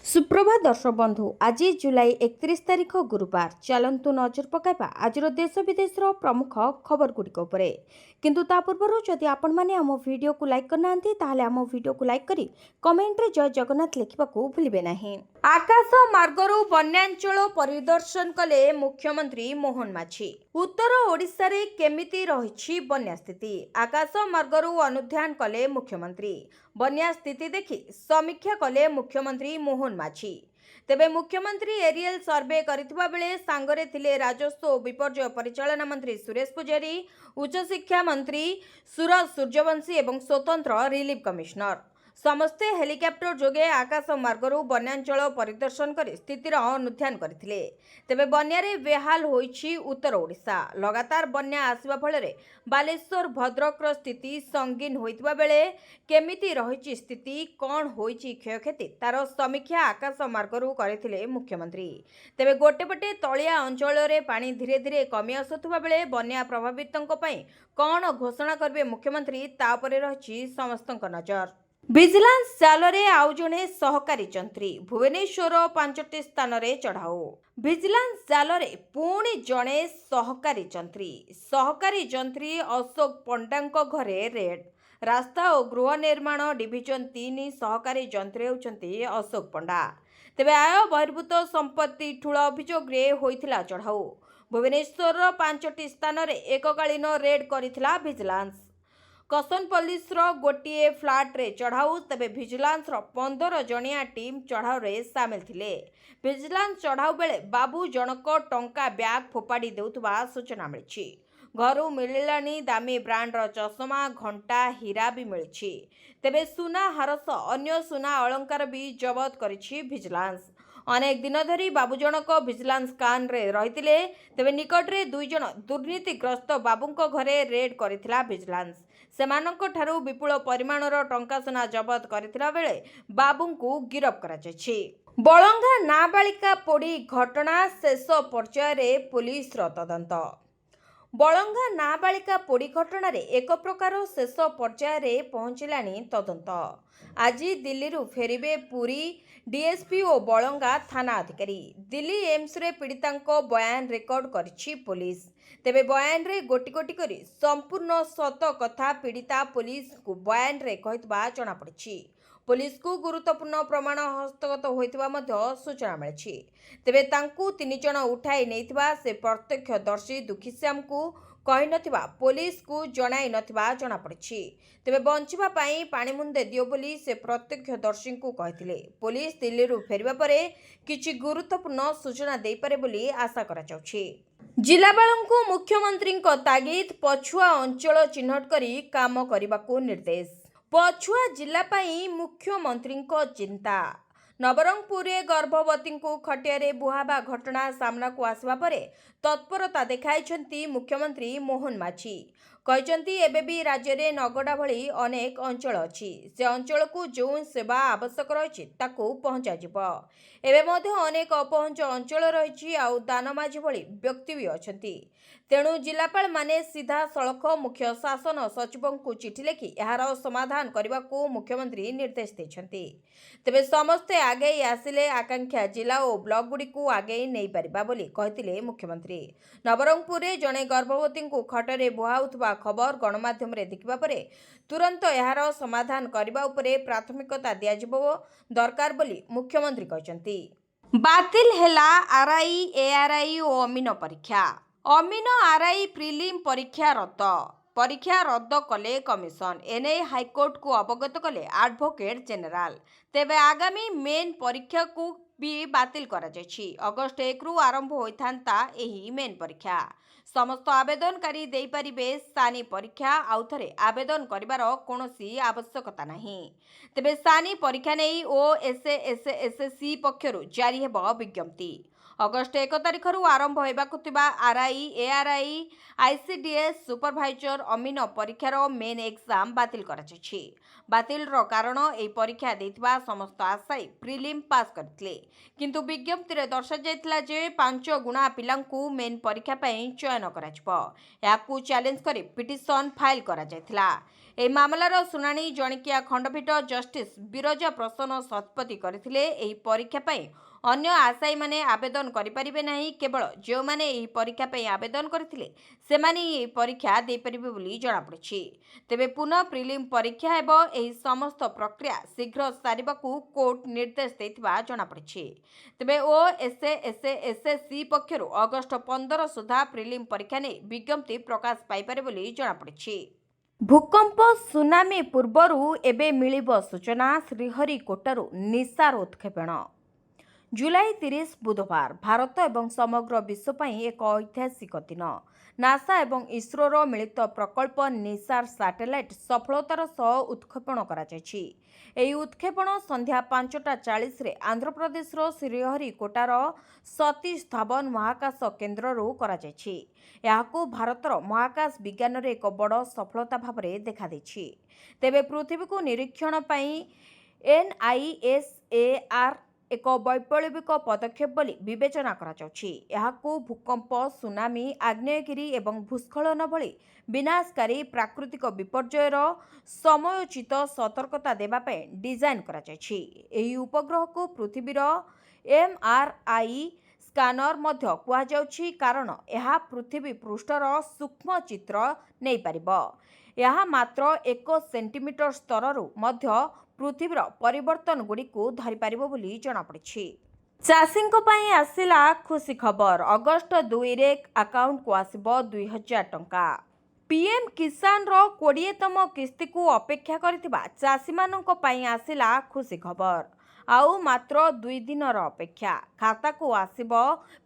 सुप्रभात दर्शक बंधु आज जुलाई 31 तारिख गुरुवार चलतु नजर पकाइबा आज देश विदेश प्रमुख खबर गुड़िक किंतु ता पूर्व जदि आपण माने आम वीडियो को लाइक करना ताहले आम वीडियो को लाइक करी कमेंट रे जय जगन्नाथ लिखा भूलिबे नहीं। आकाश मार्गरू बन्यांचल परिदर्शन कले मुख्यमंत्री मोहन माझी। उत्तर ओडिशा रे केमिति रहिछि बन्या स्थिति आकाश मार्गरू अनुध्यान कले मुख्यमंत्री। बन्या स्थिति देखि समीक्षा कले मुख्यमंत्री मोहन माझी। तेबे मुख्यमंत्री एरियल सर्वे करथिबा बेले सांगरे थिले राजस्व और विपर्यय परिचालना मंत्री सुरेश पुजारी, उच्च शिक्षा मंत्री सूरज सूर्यवंशी एवं स्वतंत्र रिलीफ कमिश्नर समस्ते हेलिकॉप्टर जोगे आकाश मार्गरू बन्यांचल परिदर्शन कर स्थितिर अनुध्यान करथिले। तेबे बन्यारे बेहाल होईछि उत्तर ओडिशा। लगातार बन्या आसिबा फଳରେ बालेश्वर भद्रकर स्थिति संगीन होइतबा बेले केमिति रहिछि स्थिति कोन होईछि क्षयक्षति तार समीक्षा आकाश मार्गरू करथिले मुख्यमंत्री। तेबे गोटेपटे तळिया अंचल रे पानी धीरे धीरे कमी आसुथबा बेले बन्या प्रभावितों पई कोन घोषणा करबे मुख्यमंत्री ता परे रहिछि समस्तक नजर। विजिलेंस जालरे आउ जणे सहकारी जंत्री भुवनेश्वर 5टी स्थान रे चढ़ाऊ। विजिलेंस जालरे पुणी जणे सहकारी जंत्री अशोक पंडांको घरे रेड। रास्ता और गृह निर्माण डिविजन 3 सहकारी जंत्री होउछंती अशोक पंडा। तेबे आय बहिर्भूत संपत्ति ठूल अभियोग रे होइथिला चढ़ाऊ। भुवनेश्वर 5टी स्थान रे एककालीन रेड करिथिला विजिलेंस। कसनपल्लीस गोटे फ्लाट रे चढ़ाऊ। तेबे विजिलेंस 15 जणिया टीम चढ़ाऊ रे सामिल थिले। विजिलेंस चढ़ाऊ बेले बाबू जनक टंका ब्याग फोपाड़ी देउथबा सूचना मिलछि। घरू मिलिलानी दामी ब्रांड चश्मा घंटा हीरा भी मिलछि। तेबे सुना हारस अन्य सुना अलंकार भी जबत करिछि विजिलेंस। अनेक दिन धरी बाबू जनक विजिलेंस कान रे रहितिले। तेबे निकट रे 2 जण दुर्नीतिग्रस्त बाबूंको घरे रेड करिथिला विजिलेंस। सेमानंको ठारू विपुल परिमाणर टंका सुना जबत करिथिला बेले बाबूंको गिरफ करा जायछि। बलंगा नाबालिका पोड़ी घटना शेष पर्याय रे पुलिस रो तदंत। बलंगा नाबालिका पोड़ी घटना रे एक प्रकार शेष पर्याय रे पहुंचिलानी तदंत। आज दिल्ली रु फेरिबे पुरी डीएसपी और बलंगा थाना अधिकारी। दिल्ली एम्स रे पीड़ितांको बयान रेकर्ड करिछि पुलिस। तेबे बयान रे गोटी गोटी करी संपूर्ण सत कथा पीड़िता पुलिस को बयान रे कहितबा जणा पड़िछि। पुलिस को गुरुत्वपूर्ण प्रमाण हस्तगत होइतबा मध्य सूचना मिलछि। तेबे तांकू 3 जण उठाई नेइतबा से प्रत्यक्षदर्शी दुखीश्याम को कहि नथिबा पुलिस को जणाई नथिबा जणा पड़िछि। तेबे बंचिबा पई पानी मुंदे दियो बोली से प्रत्यक्षदर्शी को कहिथिले। पुलिस दिल्ली रु फेरिबा परे किछि गुरुत्वपूर्ण सूचना देई पारे बोली आशा करा जाउछि। जिलापालଙ୍କୁ मुख्यमंत्री तागिद पछुआ अंचल चिन्हट करी काम करने निर्देश। पछुआ जिला पाई मुख्यमंत्री चिंता। नवरंगपुर गर्भवती को खटिया बुहावा घटना सामना को आसवा परे तत्परता देखाई मुख्यमंत्री मोहन माझी। कहते एबे भी राज्य में नगड़ा भली अनेक अंचल अच्छी से अंचल को जो सेवा आवश्यक रही पहुंचा एवं अनेक अपहंच अंचल रही दानमाझी भली व्यक्ति भी अच्छा। तेणु जिलापाल माने सीधा सड़क मुख्य शासन सचिव को चिठी लिखि यार समाधान करने को मुख्यमंत्री निर्देश देते। तेबे समस्ते आगे आसिले आकांक्षा जिला और ब्लॉक गुड़ी को आगे नहीं पारिबा बोली कहतिले मुख्यमंत्री। नवरंगपुर रे जणे गर्भवती को खटरे बुहाउथबा खबर गणमाध्यम रे देखिबा परे तुरंत यार समाधान करबा उपरे प्राथमिकता दिया जिवो दरकार बोली मुख्यमंत्री कहचंती। बातिल हेला आरआई एआरआई और अमीन परीक्षा। अमीन आरआई प्रिलिम परीक्षा रद्द कले कमिशन। एने हाईकोर्ट को अवगत कले एडवोकेट जनरल। तेबे आगामी मेन परीक्षा को भी बातिल करा जायछि। अगस्त 1 रु आरंभ होइथांता एही मेन परीक्षा। समस्त आवेदनकारी देई परिबे सानी परीक्षा आउथरे आवेदन करिवार कोनोसी आवश्यकता नहीं। तेबे सानी परीक्षा नेई ओएसएसएससी पक्षरु जारी हेबो विज्ञप्ति। अगस्त 1 तारिख रु आरंभ होइबाकु थिबा आरआई एआरआई आईसीडीएस सुपरभाइजर अमीन परीक्षार मेन एग्जाम बातिल करा जायछि। बातिल रो कारण एई परीक्षा देथिबा समस्त आशायी प्रिलिम पास करथिले किंतु विज्ञप्ति रे दर्शा जायतिला जे 5 गुणा पिलांकु मेन परीक्षा पई चयन करा जिवो। याकु चैलेंज करी पिटिशन फाइल करा जायतिला। ଏହି ମାମଲାର ଶୁଣାଣି ଜଣିକିଆ ଖଣ୍ଡପୀଠ ଜଷ୍ଟିସ୍ ବିରଜା ପ୍ରସନ୍ନ ଶତପଥୀ କରିଥିଲେ। ଏହି ପରୀକ୍ଷା ପାଇଁ ଅନ୍ୟ ଆଶାୟୀମାନେ ଆବେଦନ କରିପାରିବେ ନାହିଁ। କେବଳ ଯେଉଁମାନେ ଏହି ପରୀକ୍ଷା ପାଇଁ ଆବେଦନ କରିଥିଲେ ସେମାନେ ହିଁ ଏହି ପରୀକ୍ଷା ଦେଇପାରିବେ ବୋଲି ଜଣାପଡ଼ିଛି। ତେବେ ପୁନଃ ପ୍ରିଲିମ୍ ପରୀକ୍ଷା ହେବ। ଏହି ସମସ୍ତ ପ୍ରକ୍ରିୟା ଶୀଘ୍ର ସାରିବାକୁ କୋର୍ଟ ନିର୍ଦ୍ଦେଶ ଦେଇଥିବା ଜଣାପଡ଼ିଛି। ତେବେ OSSSSC ପକ୍ଷରୁ ଅଗଷ୍ଟ 15 ସୁଦ୍ଧା ପ୍ରିଲିମ୍ ପରୀକ୍ଷା ନେଇ ବିଜ୍ଞପ୍ତି ପ୍ରକାଶ ପାଇପାରେ ବୋଲି ଜଣାପଡ଼ିଛି। ଭୂକମ୍ପ ସୁନାମି ପୂର୍ବରୁ ଏବେ ମିଳିବ ସୂଚନା। ଶ୍ରୀହରିକୋଟାରୁ ନିଶାର ଉତ୍କ୍ଷେପଣ। ଜୁଲାଇ 30 ବୁଧବାର ଭାରତ ଏବଂ ସମଗ୍ର ବିଶ୍ୱ ପାଇଁ ଏକ ଐତିହାସିକ ଦିନ। ନାସା ଏବଂ ଇସ୍ରୋର ମିଳିତ ପ୍ରକଳ୍ପ ନିଶାର ସ୍ୟାଟେଲାଇଟ୍ ସଫଳତାର ସହ ଉତ୍କ୍ଷେପଣ କରାଯାଇଛି। ଏହି ଉତ୍କ୍ଷେପଣ ସନ୍ଧ୍ୟା 5:40ରେ ଆନ୍ଧ୍ରପ୍ରଦେଶର ଶ୍ରୀହରିକୋଟାର ସତୀଶ ଧାୱନ ମହାକାଶ କେନ୍ଦ୍ରରୁ କରାଯାଇଛି। ଏହାକୁ ଭାରତର ମହାକାଶ ବିଜ୍ଞାନରେ ଏକ ବଡ଼ ସଫଳତା ଭାବରେ ଦେଖାଦେଇଛି। ତେବେ ପୃଥିବୀକୁ ନିରୀକ୍ଷଣ ପାଇଁ NISAR ଏକ ବୈପ୍ଳବିକ ପଦକ୍ଷେପ ବୋଲି ବିବେଚନା କରାଯାଉଛି। ଏହାକୁ ଭୂକମ୍ପ, ସୁନାମି, ଆଗ୍ନେୟଗିରି ଏବଂ ଭୂସ୍ଖଳନ ଭଳି ବିନାଶକାରୀ ପ୍ରାକୃତିକ ବିପର୍ଯ୍ୟୟର ସମୟୋଚିତ ସତର୍କତା ଦେବା ପାଇଁ ଡିଜାଇନ୍ କରାଯାଇଛି। ଏହି ଉପଗ୍ରହକୁ ପୃଥିବୀର MRI ସ୍କାନର ମଧ୍ୟ କୁହାଯାଉଛି କାରଣ ଏହା ପୃଥିବୀ ପୃଷ୍ଠର ସୂକ୍ଷ୍ମ ଚିତ୍ର ନେଇପାରିବ। ଏହା ମାତ୍ର 1 ସେଣ୍ଟିମିଟର ସ୍ତରରୁ ମଧ୍ୟ ପୃଥିବୀର ପରିବର୍ତ୍ତନଗୁଡ଼ିକୁ ଧରିପାରିବ ବୋଲି ଜଣାପଡ଼ିଛି। ଚାଷୀଙ୍କ ପାଇଁ ଆସିଲା ଖୁସି ଖବର। ଅଗଷ୍ଟ 2ରେ ଆକାଉଣ୍ଟକୁ ଆସିବ 2000 ଟଙ୍କା। PM କିଷାନର 20ତମ କିସ୍ତିକୁ ଅପେକ୍ଷା କରିଥିବା ଚାଷୀମାନଙ୍କ ପାଇଁ ଆସିଲା ଖୁସି ଖବର। ଆଉ ମାତ୍ର 2 ଦିନର ଅପେକ୍ଷା। ଖାତାକୁ ଆସିବ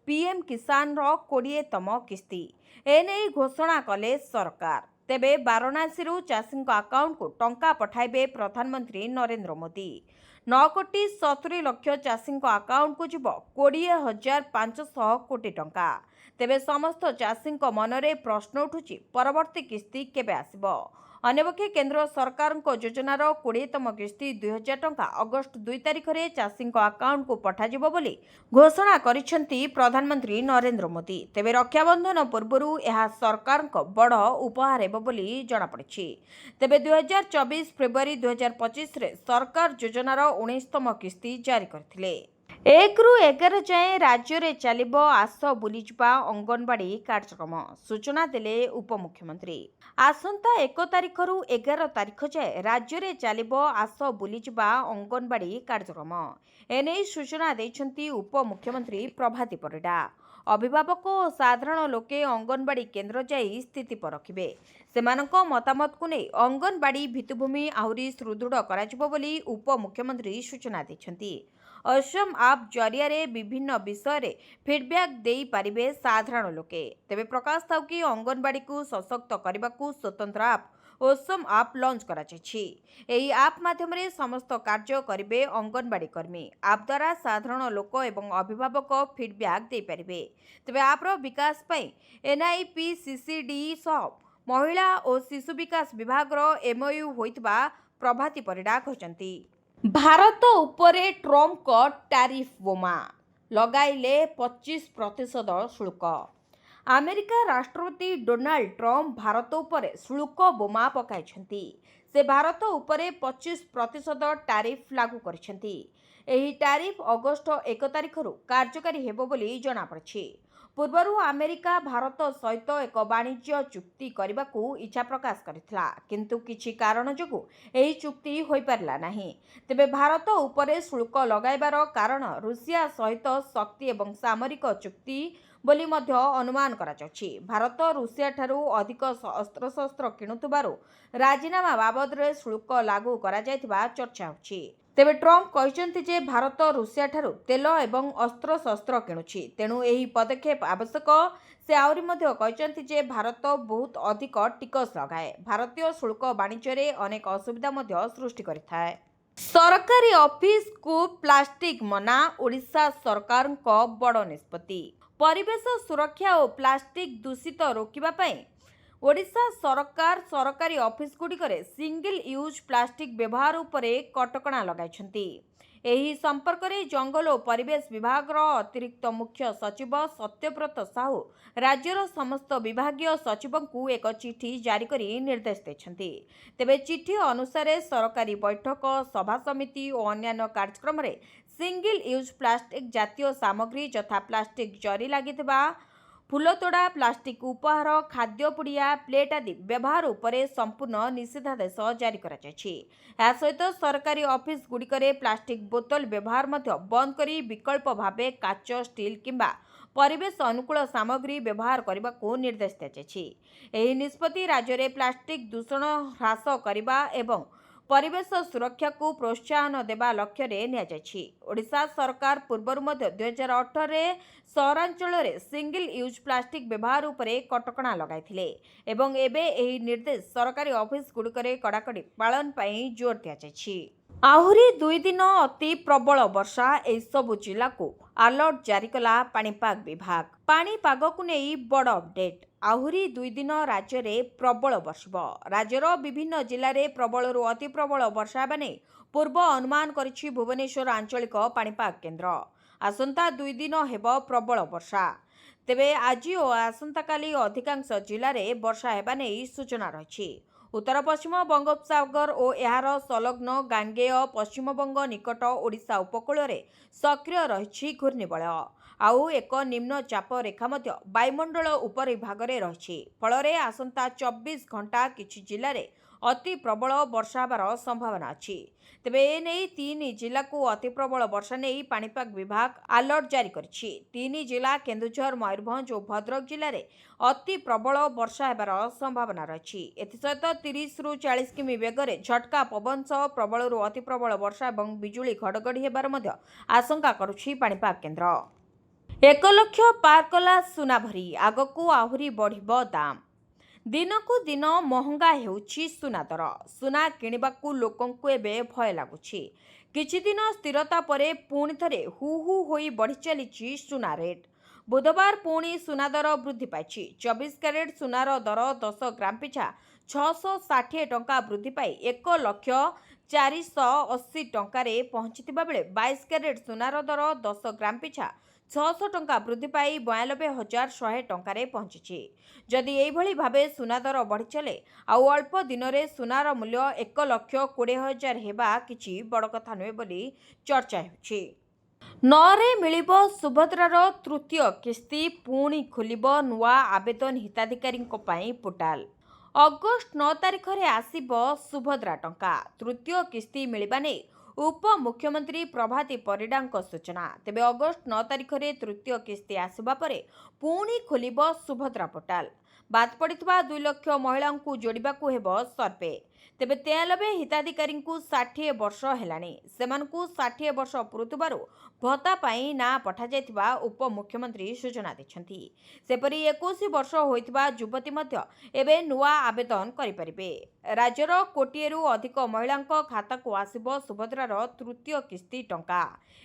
PM କିଷାନର 20ତମ କିସ୍ତି। ଏନେଇ ଘୋଷଣା କଲେ ସରକାର। ତେବେ ବାରାଣାସୀରୁ ଚାଷୀଙ୍କ ଆକାଉଣ୍ଟକୁ ଟଙ୍କା ପଠାଇବେ ପ୍ରଧାନମନ୍ତ୍ରୀ ନରେନ୍ଦ୍ର ମୋଦି। 9,70,00,000 ଚାଷୀଙ୍କ ଆକାଉଣ୍ଟକୁ ଯିବ 20,500 କୋଟି ଟଙ୍କା। ତେବେ ସମସ୍ତ ଚାଷୀଙ୍କ ମନରେ ପ୍ରଶ୍ନ ଉଠୁଛି, ପରବର୍ତ୍ତୀ କିସ୍ତି କେବେ ଆସିବ? ଅନ୍ୟପକ୍ଷେ କେନ୍ଦ୍ର ସରକାରଙ୍କ ଯୋଜନାର 20ତମ କିସ୍ତି 2000 ଟଙ୍କା ଅଗଷ୍ଟ 2 ତାରିଖରେ ଚାଷୀଙ୍କ ଆକାଉଣ୍ଟକୁ ପଠାଯିବ ବୋଲି ଘୋଷଣା କରିଛନ୍ତି ପ୍ରଧାନମନ୍ତ୍ରୀ ନରେନ୍ଦ୍ର ମୋଦି। ତେବେ ରକ୍ଷାବନ୍ଧନ ପୂର୍ବରୁ ଏହା ସରକାରଙ୍କ ବଡ଼ ଉପହାର ହେବ ବୋଲି ଜଣାପଡ଼ିଛି। ତେବେ 2024 ଫେବୃଆରୀ 2025ରେ ସରକାର ଯୋଜନାର 19ତମ କିସ୍ତି ଜାରି କରିଥିଲେ। 1ରୁ 11 ଯାଏଁ ରାଜ୍ୟରେ ଚାଲିବ ଆସ ବୁଲିଯିବା ଅଙ୍ଗନବାଡ଼ି କାର୍ଯ୍ୟକ୍ରମ। ସୂଚନା ଦେଲେ ଉପମୁଖ୍ୟମନ୍ତ୍ରୀ। ଆସନ୍ତା 1 ତାରିଖରୁ 11 ତାରିଖ ଯାଏଁ ରାଜ୍ୟରେ ଚାଲିବ ଆସ ବୁଲିଯିବା ଅଙ୍ଗନବାଡ଼ି କାର୍ଯ୍ୟକ୍ରମ। ଏନେଇ ସୂଚନା ଦେଇଛନ୍ତି ଉପମୁଖ୍ୟମନ୍ତ୍ରୀ ପ୍ରଭାତୀ ପରିଡ଼ା। ଅଭିଭାବକ ଓ ସାଧାରଣ ଲୋକେ ଅଙ୍ଗନବାଡ଼ି କେନ୍ଦ୍ର ଯାଇ ସ୍ଥିତି ପରଖିବେ। ସେମାନଙ୍କ ମତାମତକୁ ନେଇ ଅଙ୍ଗନବାଡ଼ି ଭିତ୍ତିଭୂମି ଆହୁରି ସୁଦୃଢ଼ କରାଯିବ ବୋଲି ଉପମୁଖ୍ୟମନ୍ତ୍ରୀ ସୂଚନା ଦେଇଛନ୍ତି। ଅସମ୍ ଆପ୍ ଜରିଆରେ ବିଭିନ୍ନ ବିଷୟରେ ଫିଡ୍ବ୍ୟାକ୍ ଦେଇପାରିବେ ସାଧାରଣ ଲୋକେ। ତେବେ ପ୍ରକାଶ ଥାଉ କି ଅଙ୍ଗନବାଡ଼ିକୁ ସଶକ୍ତ କରିବାକୁ ସ୍ୱତନ୍ତ୍ର ଆପ୍ ଅସମ୍ ଆପ୍ ଲଞ୍ଚ କରାଯାଇଛି। ଏହି ଆପ୍ ମାଧ୍ୟମରେ ସମସ୍ତ କାର୍ଯ୍ୟ କରିବେ ଅଙ୍ଗନବାଡ଼ି କର୍ମୀ। ଆପ୍ ଦ୍ୱାରା ସାଧାରଣ ଲୋକ ଏବଂ ଅଭିଭାବକ ଫିଡ୍ବ୍ୟାକ୍ ଦେଇପାରିବେ। ତେବେ ଆପ୍ର ବିକାଶ ପାଇଁ NIPCCD ସହ ମହିଳା ଓ ଶିଶୁ ବିକାଶ ବିଭାଗର MOU ହୋଇଥିବା ପ୍ରଭାତୀ ପରିଡ଼ା କହିଛନ୍ତି। ଭାରତ ଉପରେ ଟ୍ରମ୍ପଙ୍କ ଟ୍ୟାରିଫ୍ ବୋମା। ଲଗାଇଲେ 25% ଶୁଳ୍କ। ଆମେରିକା ରାଷ୍ଟ୍ରପତି ଡୋନାଲ୍ଡ ଟ୍ରମ୍ପ ଭାରତ ଉପରେ ଶୁଳ୍କ ବୋମା ପକାଇଛନ୍ତି। ସେ ଭାରତ ଉପରେ 25% ଟ୍ୟାରିଫ୍ ଲାଗୁ କରିଛନ୍ତି। ଏହି ଟ୍ୟାରିଫ୍ ଅଗଷ୍ଟ 1 ତାରିଖରୁ କାର୍ଯ୍ୟକାରୀ ହେବ ବୋଲି ଜଣାପଡ଼ିଛି। ପୂର୍ବରୁ ଆମେରିକା ଭାରତ ସହିତ ଏକ ବାଣିଜ୍ୟ ଚୁକ୍ତି କରିବାକୁ ଇଚ୍ଛା ପ୍ରକାଶ କରିଥିଲା, କିନ୍ତୁ କିଛି କାରଣ ଯୋଗୁଁ ଏହି ଚୁକ୍ତି ହୋଇପାରିଲା ନାହିଁ। ତେବେ ଭାରତ ଉପରେ ଶୁଳ୍କ ଲଗାଇବାର କାରଣ ରୁଷିଆ ସହିତ ଶକ୍ତି ଏବଂ ସାମରିକ ଚୁକ୍ତି ବୋଲି ମଧ୍ୟ ଅନୁମାନ କରାଯାଉଛି। ଭାରତ ରୁଷିଆଠାରୁ ଅଧିକ ଅସ୍ତ୍ରଶସ୍ତ୍ର କିଣୁଥିବାରୁ ରାଜିନାମା ବାବଦରେ ଶୁଳ୍କ ଲାଗୁ କରାଯାଇଥିବା ଚର୍ଚ୍ଚା ହେଉଛି। ତେବେ ଟ୍ରମ୍ପ କହିଛନ୍ତି ଯେ ଭାରତ ରୁଷିଆଠାରୁ ତେଲ ଏବଂ ଅସ୍ତ୍ରଶସ୍ତ୍ର କିଣୁଛି, ତେଣୁ ଏହି ପଦକ୍ଷେପ ଆବଶ୍ୟକ। ସେ ଆହୁରି ମଧ୍ୟ କହିଛନ୍ତି ଯେ ଭାରତ ବହୁତ ଅଧିକ ଟିକସ ଲଗାଏ। ଭାରତୀୟ ଶୁଳ୍କ ବାଣିଜ୍ୟରେ ଅନେକ ଅସୁବିଧା ମଧ୍ୟ ସୃଷ୍ଟି କରିଥାଏ। ସରକାରୀ ଅଫିସକୁ ପ୍ଲାଷ୍ଟିକ୍ ମନା। ଓଡ଼ିଶା ସରକାରଙ୍କ ବଡ଼ ନିଷ୍ପତ୍ତି। ପରିବେଶ ସୁରକ୍ଷା ଓ ପ୍ଲାଷ୍ଟିକ୍ ଦୂଷିତ ରୋକିବା ପାଇଁ ଓଡ଼ିଶା ସରକାର ସରକାରୀ ଅଫିସଗୁଡ଼ିକରେ ସିଙ୍ଗଲ ୟୁଜ୍ ପ୍ଲାଷ୍ଟିକ୍ ବ୍ୟବହାର ଉପରେ କଟକଣା ଲଗାଇଛନ୍ତି। ଏହି ସମ୍ପର୍କରେ ଜଙ୍ଗଲ ଓ ପରିବେଶ ବିଭାଗର ଅତିରିକ୍ତ ମୁଖ୍ୟ ସଚିବ ସତ୍ୟବ୍ରତ ସାହୁ ରାଜ୍ୟର ସମସ୍ତ ବିଭାଗୀୟ ସଚିବଙ୍କୁ ଏକ ଚିଠି ଜାରି କରି ନିର୍ଦ୍ଦେଶ ଦେଇଛନ୍ତି। ତେବେ ଚିଠି ଅନୁସାରେ ସରକାରୀ ବୈଠକ, ସଭା ସମିତି ଓ ଅନ୍ୟାନ୍ୟ କାର୍ଯ୍ୟକ୍ରମରେ ସିଙ୍ଗଲ ୟୁଜ୍ ପ୍ଲାଷ୍ଟିକ୍ ଜାତୀୟ ସାମଗ୍ରୀ ଯଥା ପ୍ଲାଷ୍ଟିକ୍ ଜରି ଲାଗିଥିବା ଫୁଲତୋଡ଼ା, ପ୍ଲାଷ୍ଟିକ୍ ଉପହାର, ଖାଦ୍ୟ ପୁଡ଼ିଆ, ପ୍ଲେଟ୍ ଆଦି ବ୍ୟବହାର ଉପରେ ସମ୍ପୂର୍ଣ୍ଣ ନିଷେଧାଦେଶ ଜାରି କରାଯାଇଛି। ଏହା ସହିତ ସରକାରୀ ଅଫିସଗୁଡ଼ିକରେ ପ୍ଲାଷ୍ଟିକ୍ ବୋତଲ ବ୍ୟବହାର ମଧ୍ୟ ବନ୍ଦ କରି ବିକଳ୍ପ ଭାବେ କାଚ, ଷ୍ଟିଲ୍ କିମ୍ବା ପରିବେଶ ଅନୁକୂଳ ସାମଗ୍ରୀ ବ୍ୟବହାର କରିବାକୁ ନିର୍ଦ୍ଦେଶ ଦିଆଯାଇଛି। ଏହି ନିଷ୍ପତ୍ତି ରାଜ୍ୟରେ ପ୍ଲାଷ୍ଟିକ୍ ଦୂଷଣ ହ୍ରାସ କରିବା ଏବଂ ପରିବେଶ ସୁରକ୍ଷାକୁ ପ୍ରୋତ୍ସାହନ ଦେବା ଲକ୍ଷ୍ୟରେ ନିଆଯାଇଛି। ଓଡ଼ିଶା ସରକାର ପୂର୍ବରୁ ମଧ୍ୟ 2018ରେ ସହରାଞ୍ଚଳରେ ସିଙ୍ଗଲ ୟୁଜ୍ ପ୍ଲାଷ୍ଟିକ୍ ବ୍ୟବହାର ଉପରେ କଟକଣା ଲଗାଇଥିଲେ ଏବଂ ଏବେ ଏହି ନିର୍ଦ୍ଦେଶ ସରକାରୀ ଅଫିସଗୁଡ଼ିକରେ କଡ଼ାକଡ଼ି ପାଳନ ପାଇଁ ଜୋର ଦିଆଯାଇଛି। ଆହୁରି 2 ଦିନ ଅତି ପ୍ରବଳ ବର୍ଷା, ଏହିସବୁ ଜିଲ୍ଲାକୁ ଆଲର୍ଟ ଜାରି କଲା ପାଣିପାଗ ବିଭାଗ। ପାଣିପାଗକୁ ନେଇ ବଡ଼ ଅପଡେଟ୍। ଆହୁରି 2 ଦିନ ରାଜ୍ୟରେ ପ୍ରବଳ ବର୍ଷିବ। ରାଜ୍ୟର ବିଭିନ୍ନ ଜିଲ୍ଲାରେ ପ୍ରବଳରୁ ଅତି ପ୍ରବଳ ବର୍ଷା ହେବା ନେଇ ପୂର୍ବ ଅନୁମାନ କରିଛି ଭୁବନେଶ୍ୱର ଆଞ୍ଚଳିକ ପାଣିପାଗ କେନ୍ଦ୍ର। ଆସନ୍ତା 2 ଦିନ ହେବ ପ୍ରବଳ ବର୍ଷା। ତେବେ ଆଜି ଓ ଆସନ୍ତାକାଲି ଅଧିକାଂଶ ଜିଲ୍ଲାରେ ବର୍ଷା ହେବା ନେଇ ସୂଚନା ରହିଛି। ଉତ୍ତର ପଶ୍ଚିମ ବଙ୍ଗୋପସାଗର ଓ ଏହାର ସଂଲଗ୍ନ ଗାଙ୍ଗେୟ ପଶ୍ଚିମବଙ୍ଗ ନିକଟ ଓଡ଼ିଶା ଉପକୂଳରେ ସକ୍ରିୟ ରହିଛି ଘୂର୍ଣ୍ଣିବଳୟ। ଆଉ ଏକ ନିମ୍ନ ଚାପ ରେଖା ମଧ୍ୟ ବାୟୁମଣ୍ଡଳ ଉପରିଭାଗରେ ରହିଛି। ଫଳରେ ଆସନ୍ତା 24 ଘଣ୍ଟା କିଛି ଜିଲ୍ଲାରେ ଅତି ପ୍ରବଳ ବର୍ଷା ହେବାର ସମ୍ଭାବନା ଅଛି। ତେବେ ଏନେଇ 3 ଜିଲ୍ଲାକୁ ଅତି ପ୍ରବଳ ବର୍ଷା ନେଇ ପାଣିପାଗ ବିଭାଗ ଆଲର୍ଟ ଜାରି କରିଛି। 3 ଜିଲ୍ଲା କେନ୍ଦୁଝର, ମୟୂରଭଞ୍ଜ ଓ ଭଦ୍ରକ ଜିଲ୍ଲାରେ ଅତି ପ୍ରବଳ ବର୍ଷା ହେବାର ସମ୍ଭାବନା ରହିଛି। ଏଥିସହିତ 30ରୁ 40 କିମି ବେଗରେ ଝଟକା ପବନ ସହ ପ୍ରବଳରୁ ଅତି ପ୍ରବଳ ବର୍ଷା ଏବଂ ବିଜୁଳି ଘଡ଼ଘଡ଼ି ହେବାର ମଧ୍ୟ ଆଶଙ୍କା କରୁଛି ପାଣିପାଗ କେନ୍ଦ୍ର। 1 ଲକ୍ଷ ପାର କଲା ସୁନା ଭରି, ଆଗକୁ ଆହୁରି ବଢ଼ିବ ଦାମ। ଦିନକୁ ଦିନ ମହଙ୍ଗା ହେଉଛି ସୁନା ଦର। ସୁନା କିଣିବାକୁ ଲୋକଙ୍କୁ ଏବେ ଭୟ ଲାଗୁଛି। କିଛି ଦିନ ସ୍ଥିରତା ପରେ ପୁଣି ଥରେ ହୁ ହୁ ହୋଇ ବଢ଼ି ଚାଲିଛି ସୁନା ରେଟ୍। ବୁଧବାର ପୁଣି ସୁନା ଦର ବୃଦ୍ଧି ପାଇଛି। 24 କ୍ୟାରେଟ୍ ସୁନାର ଦର 10 ଗ୍ରାମ ପିଛା 660 ଟଙ୍କା ବୃଦ୍ଧି ପାଇ 1,04,80 ଟଙ୍କାରେ ପହଞ୍ଚିଥିବା ବେଳେ 22 କ୍ୟାରେଟ୍ ସୁନାର ଦର 10 ଗ୍ରାମ ପିଛା 600 ଟଙ୍କା ବୃଦ୍ଧି ପାଇ 92,100 ଟଙ୍କାରେ ପହଞ୍ଚିଛି। ଯଦି ଏହିଭଳି ଭାବେ ସୁନା ଦର ବଢ଼ି ଚାଲେ ଆଉ ଅଳ୍ପ ଦିନରେ ସୁନାର ମୂଲ୍ୟ 1,20,000 ହେବା କିଛି ବଡ଼ କଥା ନୁହେଁ ବୋଲି ଚର୍ଚ୍ଚା ହେଉଛି। 9ରେ ମିଳିବ ସୁଭଦ୍ରାର ତୃତୀୟ କିସ୍ତି, ପୁଣି ଖୋଲିବ ନୂଆ ଆବେଦନ ହିତାଧିକାରୀଙ୍କ ପାଇଁ ପୋର୍ଟାଲ। ଅଗଷ୍ଟ 9 ତାରିଖରେ ଆସିବ ସୁଭଦ୍ରା ଟଙ୍କା। ତୃତୀୟ କିସ୍ତି ମିଳିବା ନେଇ ଉପମୁଖ୍ୟମନ୍ତ୍ରୀ ପ୍ରଭାତୀ ପରିଡ଼ାଙ୍କ ସୂଚନା। ତେବେ ଅଗଷ୍ଟ 9 ତାରିଖରେ ତୃତୀୟ କିସ୍ତି ଆସିବା ପରେ ପୁଣି ଖୋଲିବ ସୁଭଦ୍ରା ପୋର୍ଟାଲ। ବାଦ୍ ପଡ଼ିଥିବା 2 ଲକ୍ଷ ମହିଳାଙ୍କୁ ଯୋଡ଼ିବାକୁ ହେବ ସର୍ଭେ। ତେବେ 93 ହିତାଧିକାରୀଙ୍କୁ 60 ବର୍ଷ ହେଲାଣି। ସେମାନଙ୍କୁ 60 ବର୍ଷ ପୁରୁଥିବାରୁ ଭତ୍ତା ପାଇଁ ନାଁ ପଠାଯାଇଥିବା ଉପମୁଖ୍ୟମନ୍ତ୍ରୀ ସୂଚନା ଦେଇଛନ୍ତି। ସେପରି 21 ବର୍ଷ ହୋଇଥିବା ଯୁବତୀ ମଧ୍ୟ ଏବେ ନୂଆ ଆବେଦନ କରିପାରିବେ। ରାଜ୍ୟର କୋଟିଏରୁ ଅଧିକ ମହିଳାଙ୍କ ଖାତାକୁ ଆସିବ ସୁଭଦ୍ରାର ତୃତୀୟ କିସ୍ତି ଟଙ୍କା।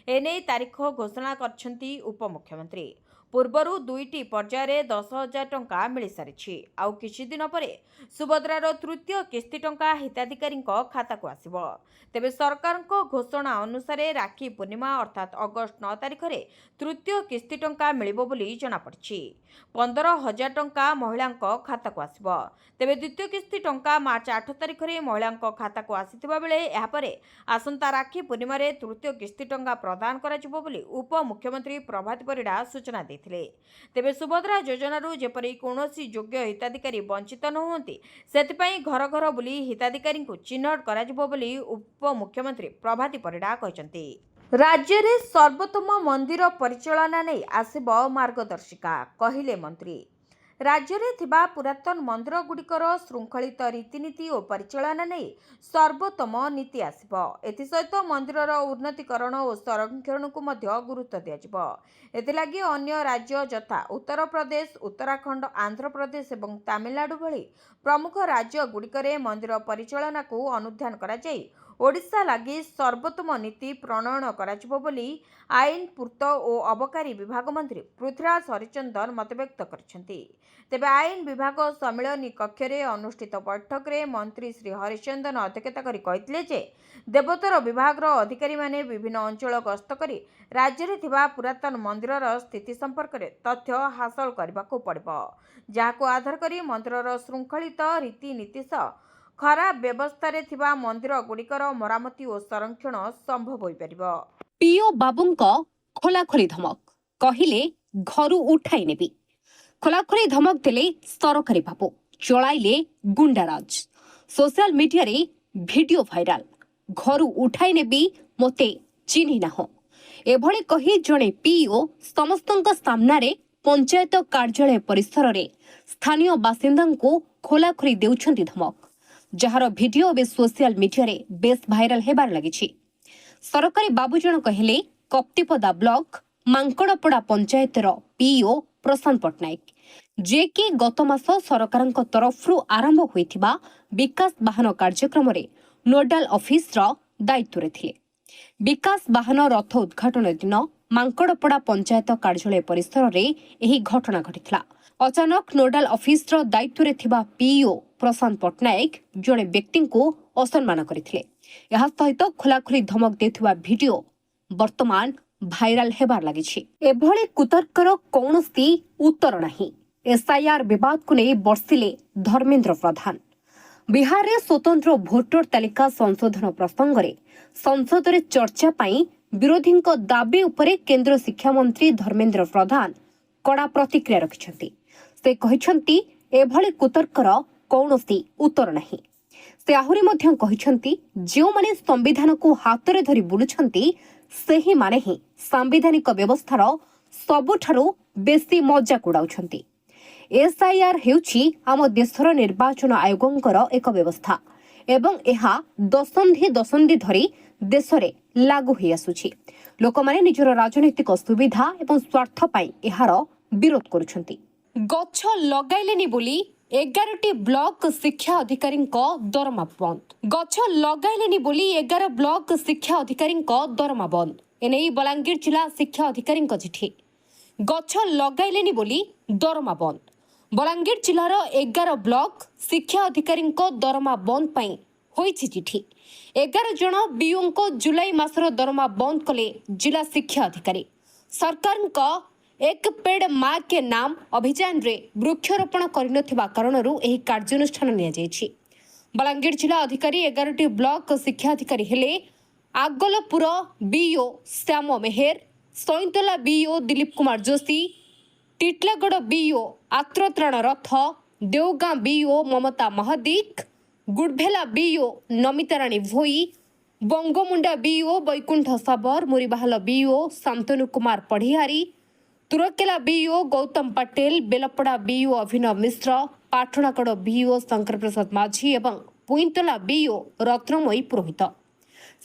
ଏନେଇ ତାରିଖ ଘୋଷଣା କରିଛନ୍ତି ଉପମୁଖ୍ୟମନ୍ତ୍ରୀ। ପୂର୍ବରୁ 2ଟି ପର୍ଯ୍ୟାୟରେ 10,000 ଟଙ୍କା ମିଳିସାରିଛି। ଆଉ କିଛି ଦିନ ପରେ ସୁଭଦ୍ରାର ତୃତୀୟ କିସ୍ତି ଟଙ୍କା ହିତାଧିକାରୀଙ୍କ ଖାତାକୁ ଆସିବ। ତେବେ ସରକାରଙ୍କ ଘୋଷଣା ଅନୁସାରେ ରାକ୍ଷୀ ପୂର୍ଣ୍ଣିମା ଅର୍ଥାତ୍ ଅଗଷ୍ଟ 9 ତାରିଖରେ ତୃତୀୟ କିସ୍ତି ଟଙ୍କା ମିଳିବ ବୋଲି ଜଣାପଡ଼ିଛି। 15,000 ଟଙ୍କା ମହିଳାଙ୍କ ଖାତାକୁ ଆସିବ। ତେବେ ଦ୍ୱିତୀୟ କିସ୍ତି ଟଙ୍କା ମାର୍ଚ୍ଚ 8 ତାରିଖରେ ମହିଳାଙ୍କ ଖାତାକୁ ଆସିଥିବା ବେଳେ ଏହାପରେ ଆସନ୍ତା ରାକ୍ଷୀ ପୂର୍ଣ୍ଣିମାରେ ତୃତୀୟ କିସ୍ତି ଟଙ୍କା ପ୍ରଦାନ କରାଯିବ ବୋଲି ଉପମୁଖ୍ୟମନ୍ତ୍ରୀ ପ୍ରଭାତୀ ପରିଡ଼ା ସୂଚନା ଦେଇଥିଲେ। ତେବେ ସୁଭଦ୍ରା ଯୋଜନାରୁ ଯେପରି କୌଣସି ଯୋଗ୍ୟ ହିତାଧିକାରୀ ବଞ୍ଚିତ ନ ହୁଅନ୍ତି, ସେଥିପାଇଁ ଘର ଘର ବୁଲି ହିତାଧିକାରୀଙ୍କୁ ଚିହ୍ନଟ କରାଯିବ ବୋଲି ଉପମୁଖ୍ୟମନ୍ତ୍ରୀ ପ୍ରଭାତୀ ପରିଡ଼ା କହିଛନ୍ତି। ରାଜ୍ୟରେ ସର୍ବୋତ୍ତମ ମନ୍ଦିର ପରିଚାଳନା ନେଇ ଆସିବ ମାର୍ଗଦର୍ଶିକା, କହିଲେ ମନ୍ତ୍ରୀ। ରାଜ୍ୟରେ ଥିବା ପୁରାତନ ମନ୍ଦିରଗୁଡ଼ିକର ଶୃଙ୍ଖଳିତ ରୀତିନୀତି ଓ ପରିଚାଳନା ନେଇ ସର୍ବୋତ୍ତମ ନୀତି ଆସିବ। ଏଥିସହିତ ମନ୍ଦିରର ଉନ୍ନତୀକରଣ ଓ ସଂରକ୍ଷଣକୁ ମଧ୍ୟ ଗୁରୁତ୍ୱ ଦିଆଯିବ। ଏଥିଲାଗି ଅନ୍ୟ ରାଜ୍ୟ ଯଥା ଉତ୍ତରପ୍ରଦେଶ, ଉତ୍ତରାଖଣ୍ଡ, ଆନ୍ଧ୍ରପ୍ରଦେଶ ଏବଂ ତାମିଲନାଡୁ ଭଳି ପ୍ରମୁଖ ରାଜ୍ୟଗୁଡ଼ିକରେ ମନ୍ଦିର ପରିଚାଳନାକୁ ଅନୁଧ୍ୟାନ କରାଯାଇ ओडिशा लागि सर्वोत्तम नीति प्रणयन कराजिबो बोली आईन पूर्त और अबकारी विभाग मंत्री पृथ्वीराज हरिचंदन मतव्यक्त करछन्ति। तेबे आईन विभाग सम्मेलनी कक्ष रे अनुष्ठित बैठक रे मंत्री श्री हरिचंदन अध्यक्षता करी कहितले जे देवोत्तर विभाग अधिकारी माने विभिन्न अंचल गस्त करी राज्य रे थिबा पुरातन मंदिर स्थिति संपर्क रे तथ्य हासिल करबाको पड़िबो, जाहाको आधार करी मंदिर श्रृंखलित रीतिनीति सह खराब व्यवस्था रे थिबा मंदिर गुड़िकर मरामती और संरक्षण संभव होई परिबो। पीओ बाबूंको खोलाखोली धमक कहिले घरु उठाई नेबी। खोलाखोली धमक देले सरकारी बाबू चलाइले गुंडाराज। सोशल मीडिया रे वीडियो भाइराल। घरु उठाई नेबी मोते चिन्हि ना हो एभଳି कही जणे पीओ समस्तଙ୍କ सामनारे पंचायत कार्यालय परिसर रे स्थानीय बासिंदांको खोलाखोली देउछन्ति धमक, जहार वीडियो बे सोशल मीडिया रे बेस भाइराल हेबार लागिछि। सरकारी बाबू जण कहले कप्तिपदा ब्लॉक मांकड़पड़ा पंचायतर पीओ प्रशांत पट्टनायक, जे कि गत मास सरकारक तरफरु आरंभ होइथिबा विकास वाहन कार्यक्रम रे नोडाल ऑफिसर दायित्व रे थिले। विकास वाहन रथ उद्घाटन दिन मांकड़पड़ा पंचायत कार्यालय परिसर रे एही घटना घटिथिला। अचानक नोडाल ऑफिसर दायित्व रे थिबा पीओ प्रशांत पट्टनायक जणे व्यक्ति को असम्मान करथिले। यह सहित खोलाखोली धमक देथिबा वीडियो वर्तमान भाइराल हेबार लागिछि। एभଳି कुतर्कर कौनसी उत्तर नहीं। एसआईआर विवाद को नहीं बर्षिले धर्मेंद्र प्रधान। बिहार रे स्वतंत्र भोटर तालिका संशोधन प्रसंग रे संसद रे चर्चा पाई विरोधी दाबी उपरे केंद्र शिक्षा मंत्री धर्मेंद्र प्रधान कड़ा प्रतिक्रिया रखिछन्ति। से कहिछन्ति एभଳି कुतर्कर कौनसी उत्तर नहीं। से आहुरी मध्य कहिछन्ति जो माने संविधान को हाथ रे धरी बुलुछन्ति सेही माने ही सांविधानिक व्यवस्थार सबुठारु बेसी मजाक उड़ाउछन्ति। एसआईआर हेउछि आम देशर निर्वाचन आयोगंकर एक व्यवस्था एवं एहा दशंधि धरी देश रे लागू होई आसुछि। लोक माने निजर राजनीतिक सुविधा एवं स्वार्थ पाई एहार विरोध करुछन्ति। गछ लगाइलेनी बोली 11टी ब्लॉक शिक्षा अधिकारी दरमा बंद। गछ लगाइलेनी बोली 11 ब्लॉक शिक्षा अधिकारी दरमा बंद। एने बलांगीर जिला शिक्षा अधिकारी चिठी। गछ लगाइलेनी बोली दरमा बंद। बलांगीर जिलार 11 ब्लॉक शिक्षा अधिकारी दरमा बंद पाई होइछि चिठी। 11 जन बीओ को जुलाई मासर दरमा बंद कले जिला शिक्षा अधिकारी। सरकार एक पेड़ माँ के नाम अभियान रे वृक्षरोपण करनथिबा कारणरू एही कार्यानुष्ठान निया जायछि। बलांगीर जिला अधिकारी 11टी ब्लॉक शिक्षा अधिकारी हेले Agalpur BO Shyam Meher, Saintala BO Dilip Kumar Joshi, Titlagarh BO Atratran Rath, Deogaon BO Mamata Mahadik, Gudvela BO Namita Rani Bhoi, Bangomunda BO Baikuntha Sabar, Muribahal BO Shantanu Kumar Padhihari, Turekela BO Gautam Patel, Belpada BO Abhinav Mishra, Patnagarh BO Shankar Prasad Majhi एवं पुईंतला बीओ रत्नमयी पुरोहित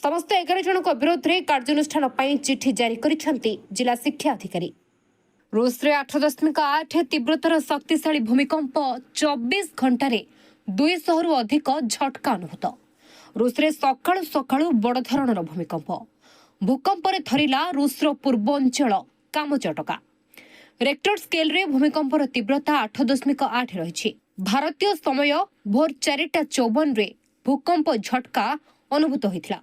समस्त 11 जनक विरोध में कार्यानुष्ठान पाई चिठी जारी करिसेंति जिला शिक्षा अधिकारी। रूस रे 8.8 तीव्रतर शक्तिशाली भूमिकंप 24 घंटे 200 रु अधिक झटका अनुभूत। रूस रे सकाळु सकाळु बड़ धरणर भूमिकंप। भूकंप रे थरिला रूस रो पूर्वांचल कामचटका। रेक्टर स्केल रे भूमिकंपर तीव्रता 8.8 रही। भारतीय समय भोर 4:54 रे भूकंप झटका अनुभूत होइथिला।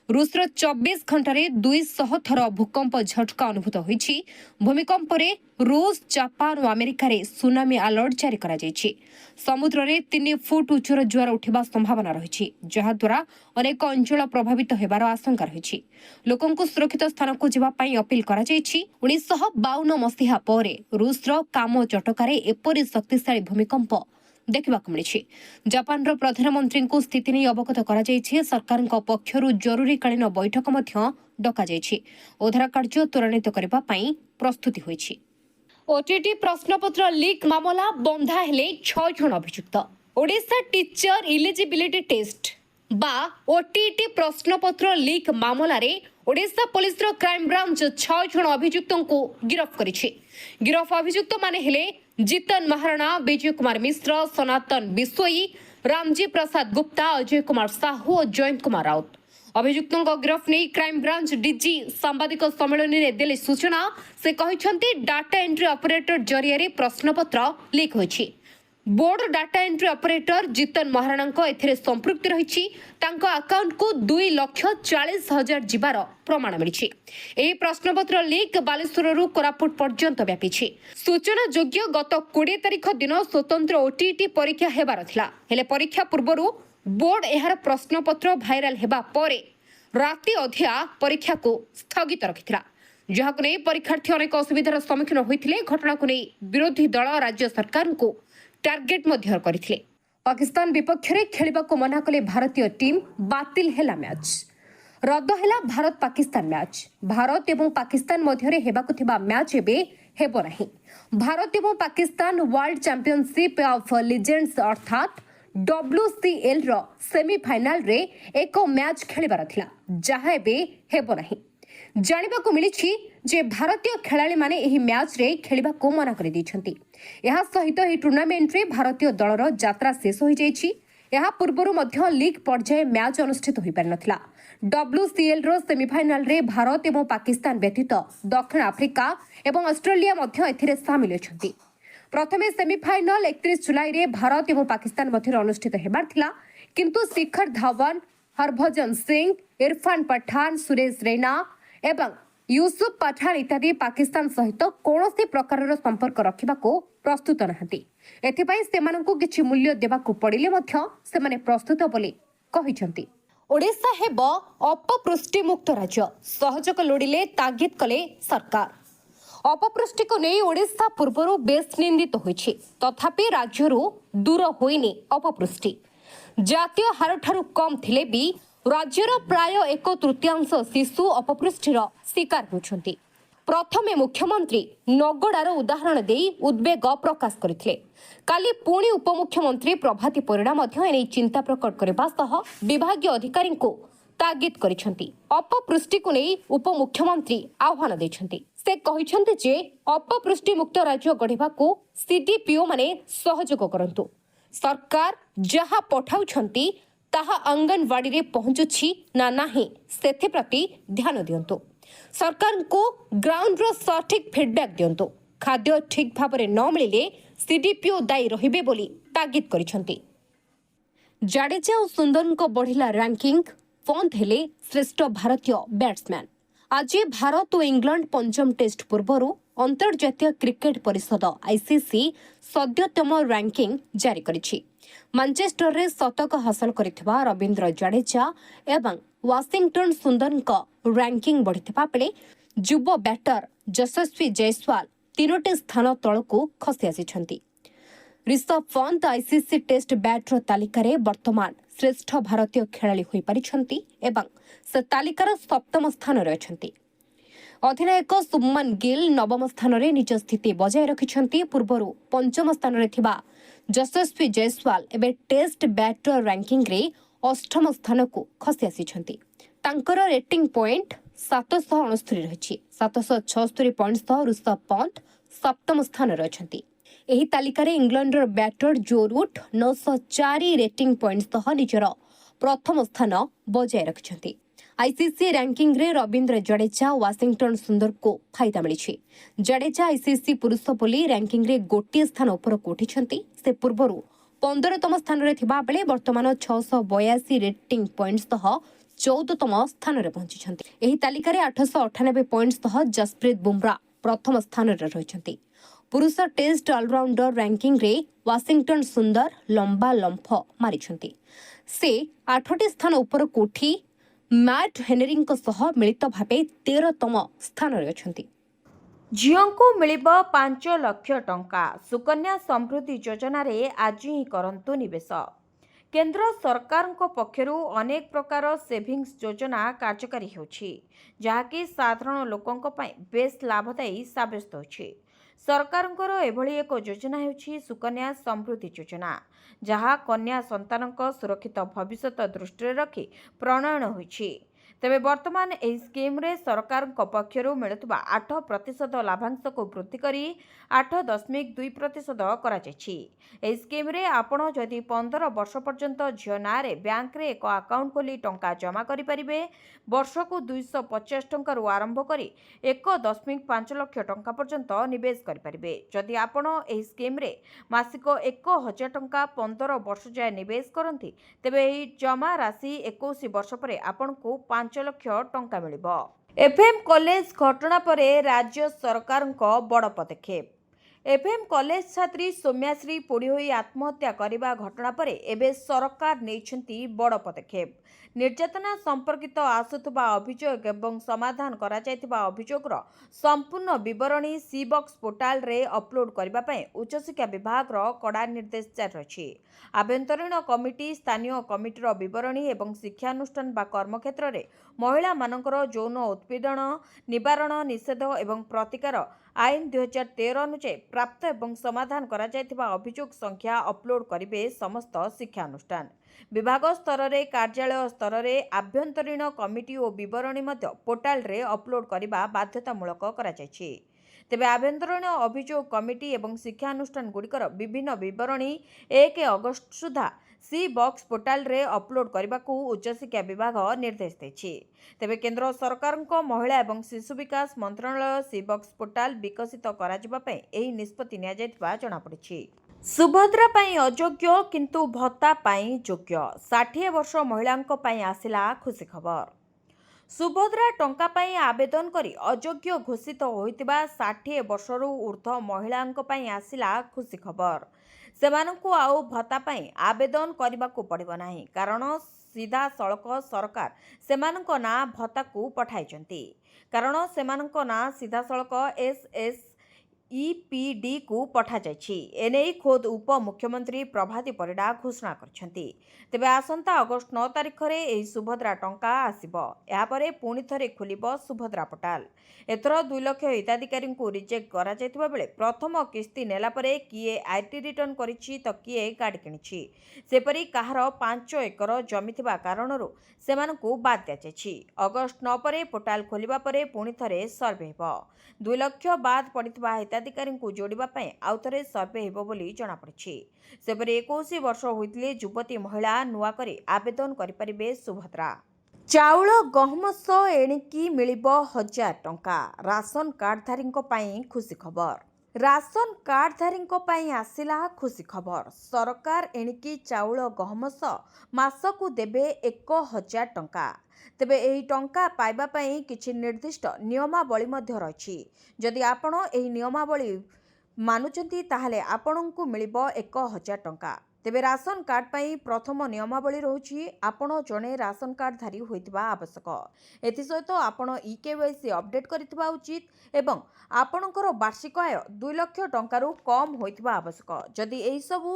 रूस रो 24 घंटे 200 थर भूकंप झटका अनुभूत होइछि। भूमिकंप रे रूस, जापान और अमेरिका रे सुनामी अलर्ट जारी करा जायछि। समुद्र रे 3 फुट उच्चर ज्वार उठिबा संभावना रहिछि, जहा द्वारा अनेक अंचल प्रभावित हेबार आशंका रहिछि। लोकंकु सुरक्षित स्थान को जिबा पई अपील करा जायछि। 1952 मसीहा परे रूस रो काम चटकारे एपरि शक्तिशाली भूमिकंप देखा मिली। जापान प्रधानमंत्री को स्थिति नहीं अवगत करा जायछि। सरकार पक्षरु जरूरीकालीन बैठक डका जायछि। उद्धार कार्य त्वरान्वित करबा पई प्रस्तुति होइछि। ओटीटी प्रश्नपत्र लीक मामला बंधा हेले 6 जन अभियुक्त। ओडिशा टीचर इलिजिबिलिटी टेस्ट बा ओटीटी प्रश्नपत्र लीक मामला रे ओडिशा पुलिस क्राइम ब्रांच 6 जन अभियुक्त को गिरफ्त करिछि। गिरफ अभियुक्त माने हेले जीतन महाराणा, विजय कुमार मिश्र, सनातन बिसोई, रामजी प्रसाद गुप्ता, अजय कुमार साहू और जयंत कुमार राउत। अभियुक्तों गिरफ नहीं क्राइमब्रांच डीजी सांबादिक सम्मेलन में देले सूचना से कहते डाटा एंट्री ऑपरेटर जरिए प्रश्नपत्र लीक होइछि। Board data entry operator Jitan Maharana एथिरे संपृक्ति रही अकाउंट को 2,40,000 जीवार प्रमाण मिली। यह प्रश्नपत्र लीक बालेश्वर कोरापुट पर्यंत व्यापी। सूचना योग्य गत 20 तारिख दिन स्वतंत्र ओटीटी परीक्षा हेबार थिला। हेले परीक्षा पूर्व बोर्ड एहार प्रश्नपत्र भाइराल हेबा परे राति अधिया परीक्षा को स्थगित रखिथिला, जहाको नै परीक्षार्थी अनेक असुविधार सम्मुखीन होइथिले। घटना को नै विरोधी दल राज्य सरकार को टार्गेट मध्य करथिले। पाकिस्तान विपक्ष रे खेलिबा को मना कले भारतीय टीम, बातिल हेला मैच। रद्द हेला भारत पाकिस्तान मैच। भारत एवं पाकिस्तान मध्य रे हेबाको थिबा मैच एबे हेबो नाही। भारत एवं Pakistan world championship of legends अर्थात WCL रो सेमीफाइनल रे एक मैच खेलिबार थिला, जहा एबे हेबो नाही। जानिबाको मिलिछि जे भारतीय खेलाड़ी माने एही मैच रे खेलिबा को मना करि दैछन्ती। एहा सहित एही टूर्नामेंट रे भारतीय दलर यात्रा शेष होई जाइछि। एहा पूर्वरु मध्य लीग पर्याय मैच अनुष्ठित होई पार नथिला। WCL रो सेमीफाइनल रे भारत एवं पाकिस्तान व्यतीत दक्षिण आफ्रिका एवं ऑस्ट्रेलिया मध्य एथिरे शामिल अछन्ती। प्रथमे सेमीफाइनल 31 जुलाई रे भारत एवं पाकिस्तान मध्य अनुष्ठित हेबार थिला, किंतु शिखर धवन, हरभजन सिंह, इरफान पठान, सुरेश रैना एवं यूसुफ पठान इत्यादि पाकिस्तान सहित कौनसी प्रकार संपर्क रखा प्रस्तुत नहांती। एथिपाई सेमानंकु किछि मूल्य देबाकु पड़िले मध्य सेमाने प्रस्तुत बोली कहिसंती। ओडिशा हेब अपपुष्टि मुक्त राज्य, सहयोग लोड़िले तागिद कले सरकार। अपपुष्टि को नहीं ओडिशा पूर्वरु बेस निंदित होइछि, तथापि राज्यरु दूर होइनि अपपुष्टि। जातीय हार ठारू कम थिले भी राज्यर प्राय 1/3 शिशु अपपुष्टिर शिकार होउछन्ति। प्रथमे मुख्यमंत्री नगड़ार उदाहरण दे उद्वेग प्रकाश करथिले। काली पुणी उपमुख्यमंत्री प्रभाती परिडा मध्य एने चिंता प्रकट करबा सह विभागीय अधिकारी को तागिद करिसंति। अपपुष्टि को नहीं उपमुख्यमंत्री आह्वान दैछन्ति। से कहिसंति जे अपपुष्टि मुक्त राज्य गढ़िबा को सीडीपीओ माने सहयोग करंतु। सरकार जहा पठाउछन्ति ताहा अंगनवाड़ी रे पहुंचुछि ना नाही सेथे प्रति ध्यान दियंतु। सरकार को ग्राउंड रो सठिक फीडबैक दियंतु। खाद्य ठीक भाबरे न मिलिले सीडीपीओ दायी रहिबे बोली तागिद करिसंति। जाडेजा और सुंदरन को बढ़िला रैंकिंग, पंत हेले श्रेष्ठ भारतीय बैट्समैन। आज भारत और इंग्लैंड पंचम टेस्ट पूर्व अंतर्जातीय क्रिकेट परिषद आईसीसी सद्यतम रैंकिंग जारी करिछि। मानचेस्टर रे शतक हासिल करिथिबा रविंद्र जाडेजा एवं वाशिंगटन सुंदरन रैंकिंग बढ़िथिबा बेले युव बैटर यशस्वी जायसवाल 3टी स्थान तळकू खसी आसिछन्ति। Rishabh Pant ICC test batter तालिकार वर्तमान श्रेष्ठ भारतीय खेलाड़ी होई पारिछन्ति एवं से तालिकार 7म स्थान रे अछन्ति। अधिनायक शुभमन गिल 9म स्थान रे निज स्थिति बजाय रखिछन्ति। पूर्वरु 5म स्थान रे थिबा यशस्वी जायसवाल एबे टेस्ट बैटर रैंकिंग रे 8म स्थान को खसी आसिछन्ति। तांकर रेटिंग पॉइंट 769 रहिछि। 776 पॉइंट सह ऋषभ पंत 7म स्थान रे अछन्ति। एही तालिकार इंग्लैंडर बैटर जो रूट 904 रेटिंग पॉइंट सह निजर प्रथम स्थान बजाय रखिछन्ति। आईसीसी रैंकिंग रे रविंद्र जडेजा वाशिंगटन सुंदर को फायदा मिली। जडेजा आईसीसी पुरुष बोली रैंकिंग रे गोटे स्थान ऊपर को उठिछन्ति। से पूर्वरु 15तम स्थान रे थिबा बेले वर्तमान 682 रेटिंग पॉइंट सह 14तम स्थान रे पहुंचिछन्ति। एही तालिकार 898 पॉइंट सह जसप्रीत बुमराह प्रथम स्थान रे रहिछन्ति। पुरुष टेस्ट ऑलराउंडर रैंकिंग रे वाशिंगटन सुंदर लंबा लंफ मारिछन्ति। से 8टी स्थान ऊपर को उठी मैट हेनरी सह मिलित भावे 13तम स्थान रे अछन्ति। झीओंकु मिलिबो 5 लाख टंका। सुकन्या समृद्धि योजना रे आज ही करंतु निवेश। केंद्र सरकार पक्षरु अनेक प्रकार सेविंग्स योजना कार्यकारी होछि, जहाँकि साधारण लोकंक पय बेस लाभदायी साब्यस्त होछि। सरकारଙ୍କର एभଳି एक योजना ହେଉଛି सुकन्या समृद्धि योजना, जहाँ कन्या सन्तानक सुरक्षित भविष्य दृष्टि रखी प्रणयन होइछि। ତେବେ ବର୍ତ୍ତମାନ ଏହି ସ୍କିମ୍ରେ ସରକାରଙ୍କ ପକ୍ଷରୁ ମିଳୁଥିବା 8% ଲାଭାଂଶକୁ ବୃଦ୍ଧି କରି 8.2% କରାଯାଇଛି। ଏହି ସ୍କିମ୍ରେ ଆପଣ ଯଦି 15 ବର୍ଷ ପର୍ଯ୍ୟନ୍ତ ଝିଅ ନାଁରେ ବ୍ୟାଙ୍କରେ ଏକ ଆକାଉଣ୍ଟ ଖୋଲି ଟଙ୍କା ଜମା କରିପାରିବେ, ବର୍ଷକୁ 250 ଟଙ୍କାରୁ ଆରମ୍ଭ କରି 1.5 ଲକ୍ଷ ଟଙ୍କା ପର୍ଯ୍ୟନ୍ତ ନିବେଶ କରିପାରିବେ। ଯଦି ଆପଣ ଏହି ସ୍କିମ୍ରେ ମାସିକ 1,000 ଟଙ୍କା 15 ବର୍ଷ ଯାଏ ନିବେଶ କରନ୍ତି, ତେବେ ଏହି ଜମା ରାଶି 21 ବର୍ଷ ପରେ ଆପଣଙ୍କୁ 5 ଲକ୍ଷ ଟଙ୍କା ମିଳିବ। ଏଫ୍ଏମ୍ କଲେଜ ଘଟଣା ପରେ ରାଜ୍ୟ ସରକାରଙ୍କ ବଡ଼ ପଦକ୍ଷେପ। ଏଫ୍ଏମ୍ କଲେଜ ଛାତ୍ରୀ ସୌମ୍ୟାଶ୍ରୀ ପୋଡ଼ି ହୋଇ ଆତ୍ମହତ୍ୟା କରିବା ଘଟଣା ପରେ ଏବେ ସରକାର ନେଇଛନ୍ତି ବଡ଼ ପଦକ୍ଷେପ। ନିର୍ଯାତନା ସମ୍ପର୍କିତ ଆସୁଥିବା ଅଭିଯୋଗ ଏବଂ ସମାଧାନ କରାଯାଇଥିବା ଅଭିଯୋଗର ସମ୍ପୂର୍ଣ୍ଣ ବିବରଣୀ ସି ବକ୍ସ ପୋର୍ଟାଲରେ ଅପଲୋଡ କରିବା ପାଇଁ ଉଚ୍ଚଶିକ୍ଷା ବିଭାଗର କଡ଼ା ନିର୍ଦ୍ଦେଶ ଜାରି ରହିଛି। ଆଭ୍ୟନ୍ତରୀଣ କମିଟି, ସ୍ଥାନୀୟ କମିଟିର ବିବରଣୀ ଏବଂ ଶିକ୍ଷାନୁଷ୍ଠାନ ବା କର୍ମକ୍ଷେତ୍ରରେ ମହିଳାମାନଙ୍କର ଯୌନ ଉତ୍ପୀଡ଼ନ ନିବାରଣ, ନିଷେଧ ଏବଂ ପ୍ରତିକାର ଆଇନ 2013 ଅନୁଯାୟୀ ପ୍ରାପ୍ତ ଏବଂ ସମାଧାନ କରାଯାଇଥିବା ଅଭିଯୋଗ ସଂଖ୍ୟା ଅପଲୋଡ କରିବେ ସମସ୍ତ ଶିକ୍ଷାନୁଷ୍ଠାନ। ବିଭାଗ ସ୍ତରରେ, କାର୍ଯ୍ୟାଳୟ ସ୍ତରରେ ଆଭ୍ୟନ୍ତରୀଣ କମିଟି ଓ ବିବରଣୀ ମଧ୍ୟ ପୋର୍ଟାଲରେ ଅପଲୋଡ କରିବା ବାଧ୍ୟତାମୂଳକ କରାଯାଇଛି। ତେବେ ଆଭ୍ୟନ୍ତରୀଣ ଅଭିଯୋଗ କମିଟି ଏବଂ ଶିକ୍ଷାନୁଷ୍ଠାନଗୁଡ଼ିକର ବିଭିନ୍ନ ବିବରଣୀ 1 ଅଗଷ୍ଟ ସୁଦ୍ଧା ସି ବକ୍ସ ପୋର୍ଟାଲରେ ଅପଲୋଡ କରିବାକୁ ଉଚ୍ଚଶିକ୍ଷା ବିଭାଗ ନିର୍ଦ୍ଦେଶ ଦେଇଛି। ତେବେ କେନ୍ଦ୍ର ସରକାରଙ୍କ ମହିଳା ଏବଂ ଶିଶୁ ବିକାଶ ମନ୍ତ୍ରଣାଳୟ ସି ବକ୍ସ ପୋର୍ଟାଲ ବିକଶିତ କରାଯିବା ପାଇଁ ଏହି ନିଷ୍ପତ୍ତି ନିଆଯାଇଥିବା ଜଣାପଡ଼ିଛି। ସୁଭଦ୍ରା ପାଇଁ ଅଯୋଗ୍ୟ କିନ୍ତୁ ଭତ୍ତା ପାଇଁ ଯୋଗ୍ୟ। 60 ବର୍ଷ ମହିଳାଙ୍କ ପାଇଁ ଆସିଲା ଖୁସି ଖବର। ସୁଭଦ୍ରା ଟଙ୍କା ପାଇଁ ଆବେଦନ କରି ଅଯୋଗ୍ୟ ଘୋଷିତ ହୋଇଥିବା 60 ବର୍ଷରୁ ଉର୍ଦ୍ଧ୍ୱ ମହିଳାଙ୍କ ପାଇଁ ଆସିଲା ଖୁସି ଖବର। ସେମାନଙ୍କୁ ଆଉ ଭତ୍ତା ପାଇଁ ଆବେଦନ କରିବାକୁ ପଡ଼ିବ ନାହିଁ, କାରଣ ସିଧାସଳଖ ସରକାର ସେମାନଙ୍କ ନାଁ ଭତ୍ତାକୁ ପଠାଇଛନ୍ତି। କାରଣ ସେମାନଙ୍କ ନାଁ ସିଧାସଳଖ SSEPDକୁ ପଠାଯାଇଛି। ଏନେଇ ଖୋଦ୍ ଉପମୁଖ୍ୟମନ୍ତ୍ରୀ ପ୍ରଭାତୀ ପରିଡ଼ା ଘୋଷଣା କରିଛନ୍ତି। ତେବେ ଆସନ୍ତା ଅଗଷ୍ଟ 9 ତାରିଖରେ ଏହି ସୁଭଦ୍ରା ଟଙ୍କା ଆସିବ। ଏହାପରେ ପୁଣି ଥରେ ଖୋଲିବ ସୁଭଦ୍ରା ପୋର୍ଟାଲ। ଏଥର 2 ଲକ୍ଷ ହିତାଧିକାରୀଙ୍କୁ ରିଜେକ୍ଟ କରାଯାଇଥିବା ବେଳେ ପ୍ରଥମ କିସ୍ତି ନେଲା ପରେ କିଏ ଆଇଟି ରିଟର୍ଣ୍ଣ କରିଛି ତ କିଏ ଗାଡ଼ି କିଣିଛି। ସେପରି କାହାର 5 ଏକର ଜମି ଥିବା କାରଣରୁ ସେମାନଙ୍କୁ ବାଦ୍ ଦିଆଯାଇଛି। ଅଗଷ୍ଟ 9 ପରେ ପୋର୍ଟାଲ ଖୋଲିବା ପରେ ପୁଣି ଥରେ ସର୍ଭେ ହେବ। 2 ଲକ୍ଷ ବାଦ୍ ପଡ଼ିଥିବା ହିତାଧିକାରୀଙ୍କୁ ଯୋଡ଼ିବା ପାଇଁ ଆଉଥରେ ସର୍ଭେ ହେବ ବୋଲି ଜଣାପଡ଼ିଛି। ସେପରି 21 ବର୍ଷ ହୋଇଥିଲେ ଯୁବତୀ ମହିଳା ନୂଆ କରି ଆବେଦନ କରିପାରିବେ ସୁଭଦ୍ରା। ଚାଉଳ ଗହମ ସହ ଏଣିକି ମିଳିବ 1000 ଟଙ୍କା। ରାସନ କାର୍ଡଧାରୀଙ୍କ ପାଇଁ ଖୁସି ଖବର। ରାସନ କାର୍ଡଧାରୀଙ୍କ ପାଇଁ ଆସିଲା ଖୁସି ଖବର। ସରକାର ଏଣିକି ଚାଉଳ ଗହମ ସହ ମାସକୁ ଦେବେ 1000 ଟଙ୍କା। ତେବେ ଏହି ଟଙ୍କା ପାଇବା ପାଇଁ କିଛି ନିର୍ଦ୍ଦିଷ୍ଟ ନିୟମାବଳୀ ମଧ୍ୟ ରହିଛି। ଯଦି ଆପଣ ଏହି ନିୟମାବଳୀ ମାନୁଛନ୍ତି ତାହେଲେ ଆପଣଙ୍କୁ ମିଳିବ 1000 ଟଙ୍କା। ତେବେ ରାସନ କାର୍ଡ ପାଇଁ ପ୍ରଥମ ନିୟମାବଳୀ ରହୁଛି, ଆପଣ ଜଣେ ରାସନ କାର୍ଡଧାରୀ ହୋଇଥିବା ଆବଶ୍ୟକ। ଏଥିସହିତ ଆପଣ ଇକେୱାଇସି ଅପଡେଟ୍ କରିଥିବା ଉଚିତ ଏବଂ ଆପଣଙ୍କର ବାର୍ଷିକ ଆୟ 2 ଲକ୍ଷ ଟଙ୍କାରୁ କମ୍ ହୋଇଥିବା ଆବଶ୍ୟକ। ଯଦି ଏହିସବୁ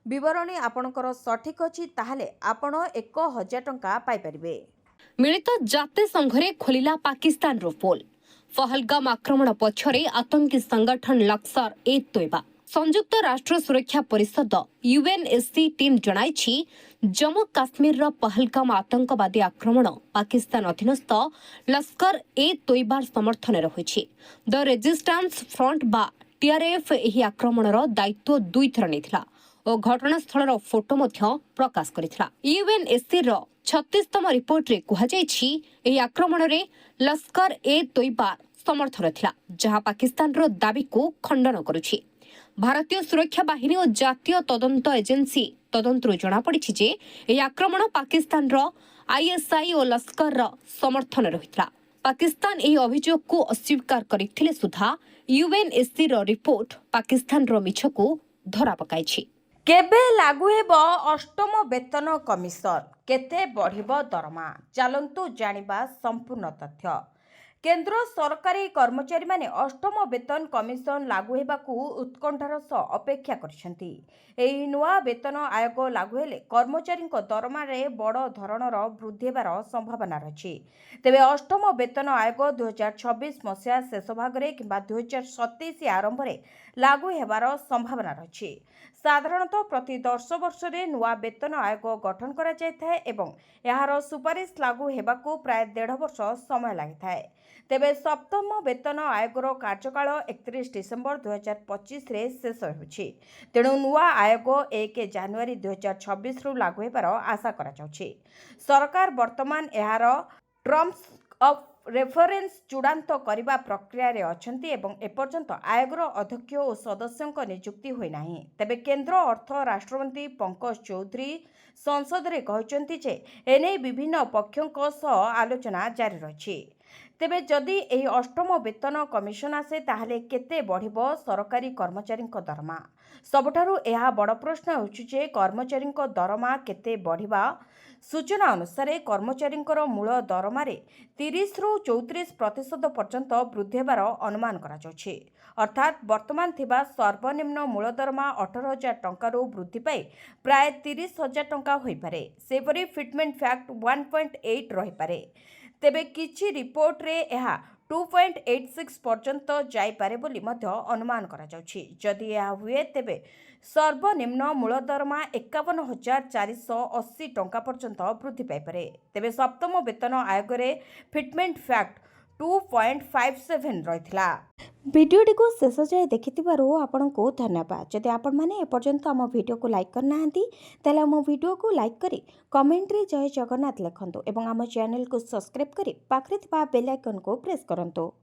ବିବରଣୀ ଆପଣଙ୍କର ସଠିକ୍ ଅଛି ତାହେଲେ ଆପଣ 1000 ଟଙ୍କା ପାଇପାରିବେ। ମିଳିତ ଜାତିସଂଘରେ ଖୋଲିଲା ପାକିସ୍ତାନର ପୋଲ। ପହଲଗାମ ଆକ୍ରମଣ ପଛରେ ଆତଙ୍କୀ ସଂଗଠନ ଲସ୍କର-ଏ-ତୋୟବା। ସଂଯୁକ୍ତ ରାଷ୍ଟ୍ର ସୁରକ୍ଷା ପରିଷଦ ୟୁଏନ୍ଏସ୍ସି ଟିମ୍ ଜଣାଇଛି, ଜମ୍ମୁ କାଶ୍ମୀରର ପହଲଗାମ ଆତଙ୍କବାଦୀ ଆକ୍ରମଣ ପାକିସ୍ତାନ ଅଧୀନସ୍ଥ ଲସ୍କର-ଏ-ତୋୟବାର ସମର୍ଥନରେ ହୋଇଛି। ଦ ରେଜିଷ୍ଟାନ୍ସ ଫ୍ରଣ୍ଟ ବା ଟିଆର୍ଏଫ୍ ଏହି ଆକ୍ରମଣର ଦାୟିତ୍ୱ 2 ଥର ନେଇଥିଲା ଓ ଘଟଣାସ୍ଥଳର ଫଟୋ ମଧ୍ୟ ପ୍ରକାଶ କରିଥିଲା। ୟୁଏନ୍ଏସ୍ସିର 36ତମ ରିପୋର୍ଟରେ କୁହାଯାଇଛି, ଏହି ଆକ୍ରମଣରେ ଲସ୍କର-ଏ-ତୋୟବା ସମର୍ଥନ ଥିଲା, ଯାହା ପାକିସ୍ତାନର ଦାବିକୁ ଖଣ୍ଡନ କରୁଛି। ଭାରତୀୟ ସୁରକ୍ଷା ବାହିନୀ ଓ ଜାତୀୟ ତଦନ୍ତ ଏଜେନ୍ସି ତଦନ୍ତରୁ ଜଣାପଡ଼ିଛି ଯେ ଏହି ଆକ୍ରମଣ ପାକିସ୍ତାନର ଆଇଏସ୍ଆଇ ଓ ଲସ୍କରର ସମର୍ଥନରେ ହୋଇଥିଲା। ପାକିସ୍ତାନ ଏହି ଅଭିଯୋଗକୁ ଅସ୍ୱୀକାର କରିଥିଲେ ସୁଦ୍ଧା ୟୁଏନ୍ଏସ୍ସିର ରିପୋର୍ଟ ପାକିସ୍ତାନର ମିଛକୁ ଧରା ପକାଇଛି। କେବେ ଲାଗୁ ହେବ 8ମ ବେତନ କମିଶନ? କେତେ ବଢ଼ିବ ଦରମା? ଚାଲନ୍ତୁ ଜାଣିବା ସମ୍ପୂର୍ଣ୍ଣ ତଥ୍ୟ। केन्द्र सरकारी कर्मचारी माने अष्टम वेतन कमिशन लागू हेबाकू उत्कंठार सह अपेक्षा करिसेंती। एही नुआ वेतन आयोग लागू हेले कर्मचारी दरमा रे बड़ धरणर वृद्धि हेबार संभावना रही। तेबे अष्टम वेतन आयोग 2026 मसीहा शेष भागरे किंबा 2027 आरंभ रे लागू हेबार संभावना रही। साधारणतः प्रति 10 वर्ष रे नुआ वेतन आयोग गठन करा जायथाय एवं यार सुपारिश लागू हेबाकू प्राय 1.5 वर्ष समय लागिथाय। तेबे सप्तम वेतन आयोगर कार्यकाल 31 डिसेम्बर 2025 रे शेष होछि। तेणु नुआ आयोग 1 जनवरी 2026 रु लागू हेबार आशा करा जाउछि। सरकार वर्तमान यार टर्म्स ऑफ रेफरेंस चूड़ांत करने प्रक्रिया रे अछंती एवं एपर्यंत आयोगर अध्यक्ष और सदस्यों नियुक्ति होई नाही। तेबे केंद्र अर्थ राष्ट्रमंत्री पंकज चौधरी संसद रे कहचंती जे एने विभिन्न पक्षों सह आलोचना जारी रही। तेबे जदि एही अष्टम वेतन कमिशन आसे ताहले केते बढ़िबो सरकारी कर्मचारी दरमा। सबठारु एहा बड़ प्रश्न होछि जे कर्मचारी दरमा केते बढ़िबा। सूचना अनुसार कर्मचारी मूल दरमा 30 रु 34% पर्यंत वृद्धि हेबार अनुमान करा जाउछि। अर्थात वर्तमान थिबा सर्वनिम्न मूल दरमा 18,000 टंकारु वृद्धि पाई प्राय 30,000 टंका होई पारे। सेपरि फिटमेंट फैक्ट 1.8 रही पारे। तेबे किछि रिपोर्ट रे एहा 2.86 पर्यंत जाई पारे बोली मध्य अनुमान करा जाउछि। जदि एहा हुए तेबे सर्वनिम्न मूल दरमा 51,480 टंका पर्यंत वृद्धि पाई पारे। तेबे सप्तम वेतन आयोग रे फिटमेंट फैक्ट 2.57 रहिथिला। वीडियोटी को शेष जाए देखिथिबारु आपनको धन्यवाद। जदि आपण माने एपर्यंत आम वीडियो को लाइक करना हंती ताले आम वीडियो को लाइक करी कमेंट रे जय जगन्नाथ लिखंतु एवं आम चैनल को सब्सक्राइब करी पाखरे थिबा बेल आइकन को प्रेस करंतु।